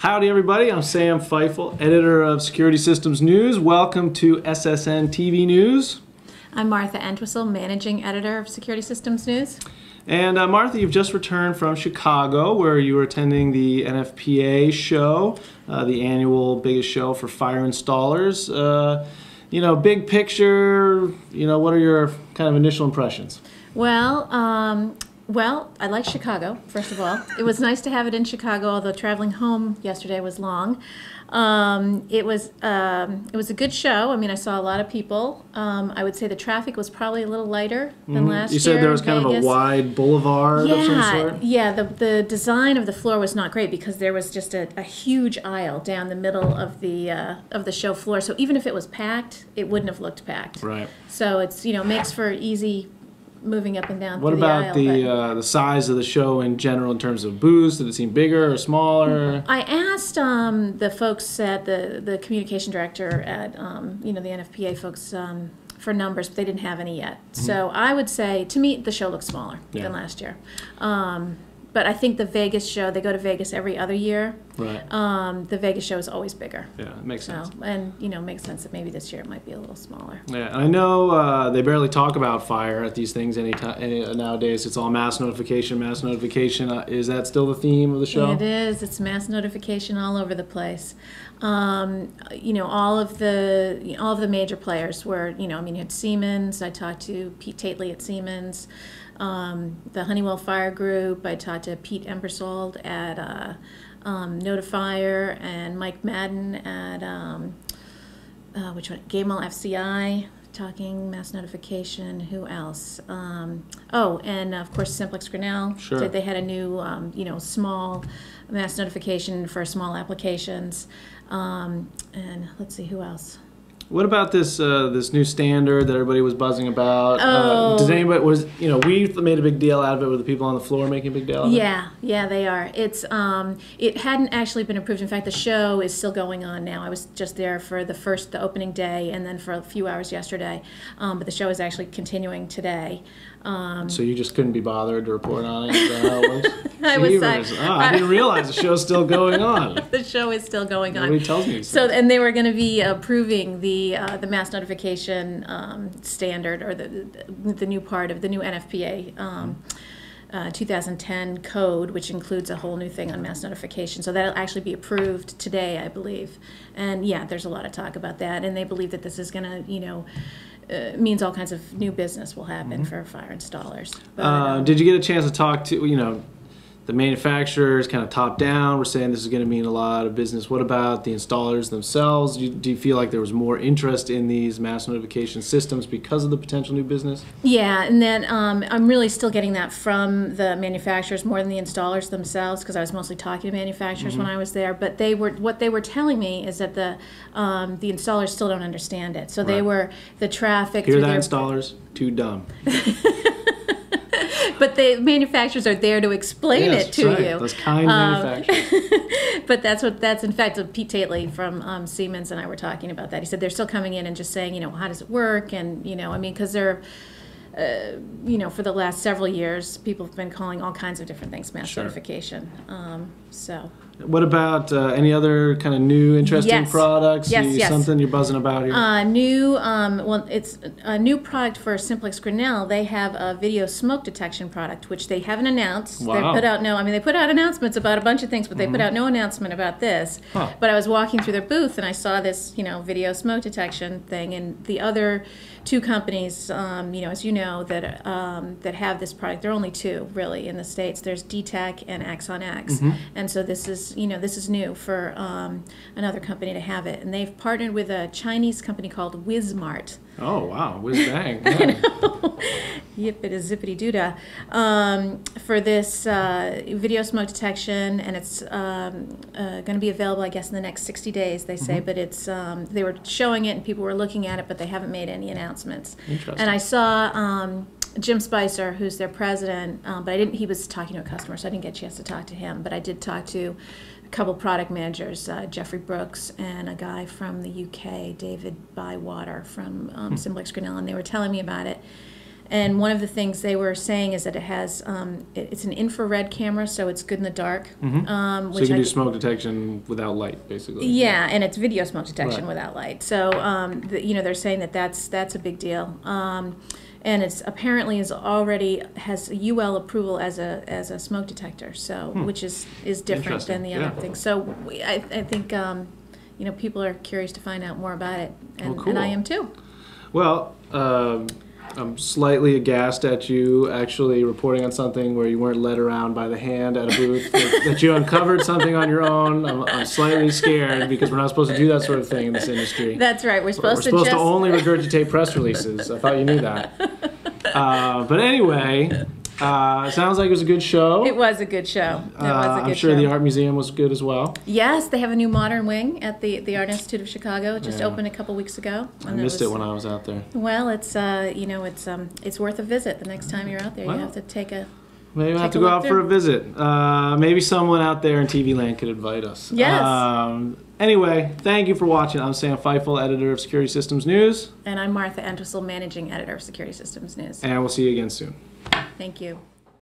Howdy everybody, I'm Sam Pfeifle, editor of Security Systems News. Welcome to SSN TV News. I'm Martha Entwistle, managing editor of Security Systems News. And Martha, you've just returned from Chicago where you were attending the NFPA show, the annual biggest show for fire installers. Big picture, what are your kind of initial impressions? Well, I like Chicago, first of all. It was nice to have it in Chicago, although traveling home yesterday was long. It was a good show. I mean, I saw a lot of people. I would say the traffic was probably a little lighter than last year. You said there was kind of a wide boulevard of some sort? Yeah, the design of the floor was not great because there was just a huge aisle down the middle of the show floor. So even if it was packed, it wouldn't have looked packed. Right. So it's, makes for easy moving up and down through the aisle. What about the size of the show in general in terms of booths? Did it seem bigger or smaller? I asked the folks at the communication director at the NFPA folks for numbers, but they didn't have any yet. So I would say, to me, the show looks smaller than last year. But I think the Vegas show, they go to Vegas every other year. Right. The Vegas show is always bigger. Yeah, it makes sense. And, makes sense that maybe this year it might be a little smaller. Yeah, and I know they barely talk about fire at these things nowadays. It's all mass notification, mass notification. Is that still the theme of the show? It is. It's mass notification all over the place. All of the major players were, you had Siemens. I talked to Pete Tately at Siemens. The Honeywell Fire Group. I talked to Pete Embersold at Notifier and Mike Madden at Gamel FCI, talking mass notification. Who else? And of course Simplex Grinnell. Sure. They had a new small mass notification for small applications. And let's see, who else? What about this new standard that everybody was buzzing about? Does anybody we made a big deal out of it? Were the people on the floor making a big deal out of it? Yeah, they are. It hadn't actually been approved. In fact, the show is still going on now. I was just there for the opening day and then for a few hours yesterday. But the show is actually continuing today. So you just couldn't be bothered to report on it? Is that how it was? I didn't realize the show's still going on. The show is still going on. Nobody tells me. And they were going to be approving the mass notification standard, or the new part of the new NFPA 2010 code, which includes a whole new thing on mass notification. So that'll actually be approved today, I believe. And yeah, there's a lot of talk about that, and they believe that this is going to, means all kinds of new business will happen for fire installers. But, did you get a chance to talk to, the manufacturers, kind of top down, were saying this is going to mean a lot of business? What about the installers themselves? Do you feel like there was more interest in these mass notification systems because of the potential new business? Yeah, and then I'm really still getting that from the manufacturers more than the installers themselves, because I was mostly talking to manufacturers when I was there. But what they were telling me is that the installers still don't understand it. So they were the traffic. Hear that, installers? Too dumb. But the manufacturers are there to explain it to you. Those kind manufacturers. But that's in fact Pete Tately from Siemens and I were talking about that. He said they're still coming in and just saying, how does it work? And because they're for the last several years, people have been calling all kinds of different things mass notification. What about any other kind of new, interesting products? Yes. Something you're buzzing about here? It's a new product for Simplex Grinnell. They have a video smoke detection product, which they haven't announced. Wow. They put out announcements about a bunch of things, but they put out no announcement about this. Huh. But I was walking through their booth and I saw this, video smoke detection thing, and the other two companies, as you know, that have this product. There are only two really in the States. There's DTEC and Axon X, and so this is new for another company to have it, and they've partnered with a Chinese company called WizMart. Oh wow, whiz bang! Yeah. I know. Yippity zippity doodah, for this video smoke detection, and it's going to be available, I guess, in the next 60 days. They say, but it's they were showing it and people were looking at it, but they haven't made any announcements. Interesting. And I saw Jim Spicer, who's their president, but he was talking to a customer, so I didn't get a chance to talk to him. But I did talk to a couple product managers, Jeffrey Brooks and a guy from the UK, David Bywater from Simplex Grinnell, and they were telling me about it. And one of the things they were saying is that it has, it's an infrared camera, so it's good in the dark. So you can do smoke detection without light, basically. Yeah, and it's video smoke detection without light. So, they're saying that that's a big deal. And it's apparently already has UL approval as a smoke detector, so which is different than the other things. So I think people are curious to find out more about it, and, cool. and I am too. Well, I'm slightly aghast at you actually reporting on something where you weren't led around by the hand at a booth, that you uncovered something on your own. I'm slightly scared because we're not supposed to do that sort of thing in this industry. That's right. We're supposed to only regurgitate press releases. I thought you knew that. But anyway, sounds like it was a good show. It was a good show. I'm sure the Art Museum was good as well. Yes, they have a new modern wing at the Art Institute of Chicago. It just opened a couple weeks ago. I missed it when I was out there. Well, it's it's worth a visit the next time you're out there. You have to take a. Maybe we'll have to go out for a visit. Maybe someone out there in TV land could invite us. Yes. Anyway, thank you for watching. I'm Sam Pfeifle, editor of Security Systems News. And I'm Martha Entwistle, managing editor of Security Systems News. And we'll see you again soon. Thank you.